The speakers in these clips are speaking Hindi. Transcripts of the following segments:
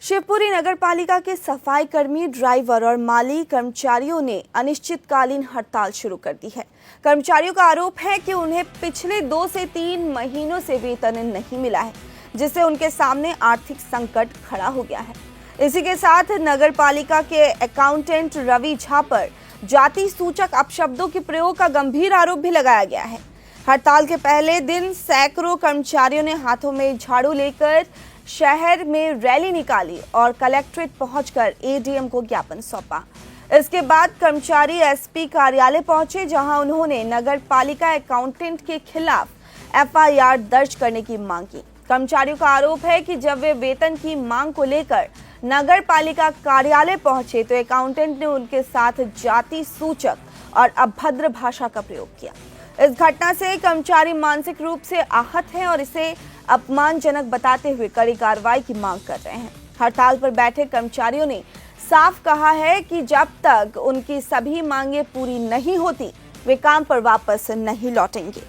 शिवपुरी नगर पालिका के सफाई कर्मी, ड्राइवर और माली कर्मचारियों ने अनिश्चितकालीन हड़ताल शुरू कर दी है। कर्मचारियों का आरोप है कि उन्हें पिछले 2 से 3 महीनों से वेतन नहीं मिला है, जिससे उनके सामने आर्थिक संकट खड़ा हो गया है। इसी के साथ नगर पालिका के अकाउंटेंट रवि झा पर जाति सूचक अपशब्दों के प्रयोग का गंभीर आरोप भी लगाया गया है। हड़ताल के पहले दिन सैकड़ों कर्मचारियों ने हाथों में झाड़ू लेकर शहर में रैली निकाली और कलेक्ट्रेट पहुंचकर एडीएम को ज्ञापन सौंपा। इसके बाद कर्मचारी एसपी कार्यालय पहुंचे, जहां उन्होंने नगर पालिका अकाउंटेंट के खिलाफ एफआईआर दर्ज करने की मांग की। कर्मचारियों का आरोप है कि जब वे वेतन की मांग को लेकर नगर पालिका कार्यालय पहुंचे तो अकाउंटेंट ने उनके साथ जाति सूचक और अभद्र भाषा का प्रयोग किया। इस घटना से कर्मचारी मानसिक रूप से आहत हैं और इसे अपमानजनक बताते हुए कड़ी कार्रवाई की मांग कर रहे हैं। हड़ताल पर बैठे कर्मचारियों ने साफ कहा है कि जब तक उनकी सभी मांगें पूरी नहीं होती, वे काम पर वापस नहीं लौटेंगे।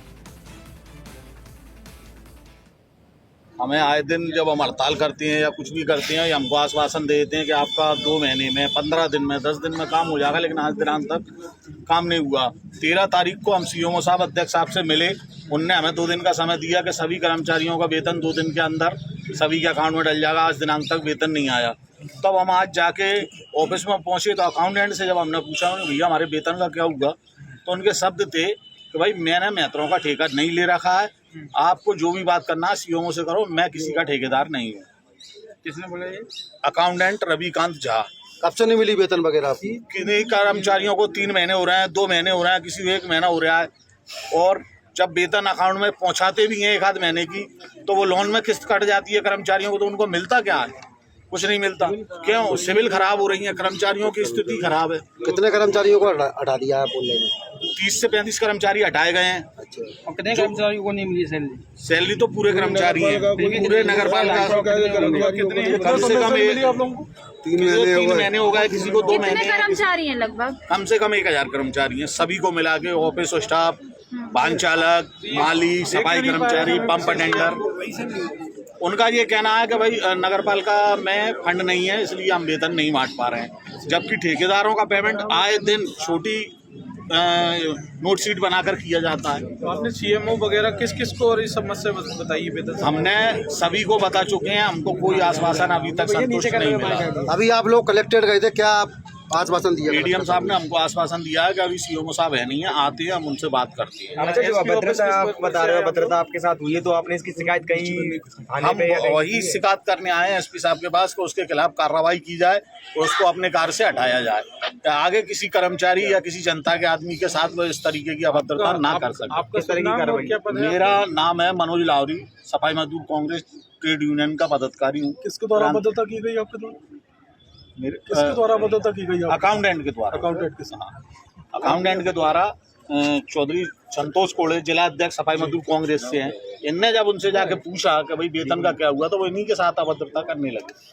हमें आए दिन जब हम हड़ताल करते हैं या कुछ भी करते हैं, हमको आश्वासन दे देते हैं कि आपका 2 महीने में, 15 दिन में, 10 दिन में काम हो जाएगा, लेकिन आज दिनांक तक काम नहीं हुआ। 13 तारीख को हम सीओ साहब, अध्यक्ष साहब से मिले। उनने हमें 2 दिन का समय दिया कि सभी कर्मचारियों का वेतन 2 दिन के अंदर सभी के अकाउंट में डल जाएगा। आज दिनांक तक वेतन नहीं आया। तब हम आज जाके ऑफिस में पहुँचे तो अकाउंटेंट से जब हमने पूछा भैया हमारे वेतन का क्या हुआ, तो उनके शब्द थे कि भाई मैंने मेहतरों का ठेका नहीं ले रखा है, आपको जो भी बात करना है सीओ से करो, मैं किसी का ठेकेदार नहीं हूँ। किसने बोला ये? अकाउंटेंट रविकांत झा। कब से नहीं मिली वेतन वगैरह आपकी? किन्हीं कर्मचारियों को 3 महीने हो रहे हैं, 2 महीने हो रहे हैं, किसी को 1 महीना हो रहा है। और जब वेतन अकाउंट में पहुंचाते भी हैं 1 आध महीने की, तो वो लोन में किस्त कट जाती है कर्मचारियों को, तो उनको मिलता क्या है? कुछ नहीं मिलता। क्यों? सिविल खराब हो रही है, कर्मचारियों की स्थिति खराब है। कितने कर्मचारियों को हटा दिया है बोलने में? 30 से 35 कर्मचारी हटाए गए हैं। अच्छा, और कितने कर्मचारियों को नहीं मिली सैलरी? सैलरी तो पूरे कर्मचारी हैं, पूरे नगर पालिका। कम से कम 3 महीने हो गए, किसी को 2 महीने। कितने कर्मचारी हैं लगभग? कम से कम 1000 कर्मचारी हैं, सभी को मिला के। ऑफिस स्टाफ, वाहन चालक, माली, सफाई कर्मचारी, पंप अटेंडर। उनका ये कहना है कि भाई नगर पालिका में फंड नहीं है, इसलिए हम वेतन नहीं बांट पा रहे हैं। जबकि ठेकेदारों का पेमेंट आए दिन छोटी नोट शीट बनाकर किया जाता है। तो आपने सीएमओ वगैरह किस किस को और इस समस्या बताइए वेतन? हमने सभी को बता चुके हैं, हमको कोई आश्वासन अभी तक संतुष्ट नहीं मिला। अभी आप लोग कलेक्टेड गए थे, क्या आश्वासन दिया? एडीएम साहब ने हमको आश्वासन दिया है कि अभी सीओ साहब है नहीं है, आते हैं, हम उनसे बात करते हैं। अच्छा, जो अभद्रता आप बता रहे हो, अभद्रता आपके साथ हुई है, तो आपने इसकी शिकायत कहीं हम वही शिकायत करने आए हैं एसपी साहब के पास कि उसके खिलाफ कार्रवाई की जाए और उसको अपने कार्य से हटाया जाए, आगे किसी कर्मचारी या किसी जनता के आदमी के साथ वो इस तरीके की अभद्रता ना कर सके। आपका तरह की कार्रवाई? मेरा नाम है मनोज लावरी, सफाई मजदूर कांग्रेस ट्रेड यूनियन का पदाधिकारी हूँ। किसके द्वारा अभद्रता की गई आपके द्वारा? किसके द्वारा अभद्रता की गई? अकाउंटेंट के द्वारा। अकाउंटेंट के साथ? अकाउंटेंट के द्वारा चौधरी संतोष कोड़े, जिला अध्यक्ष सफाई मजदूर कांग्रेस से हैं। इनने जब उनसे जाके पूछा कि भाई वेतन का क्या हुआ, तो वो इन्हीं के साथ अभद्रता करने लगे।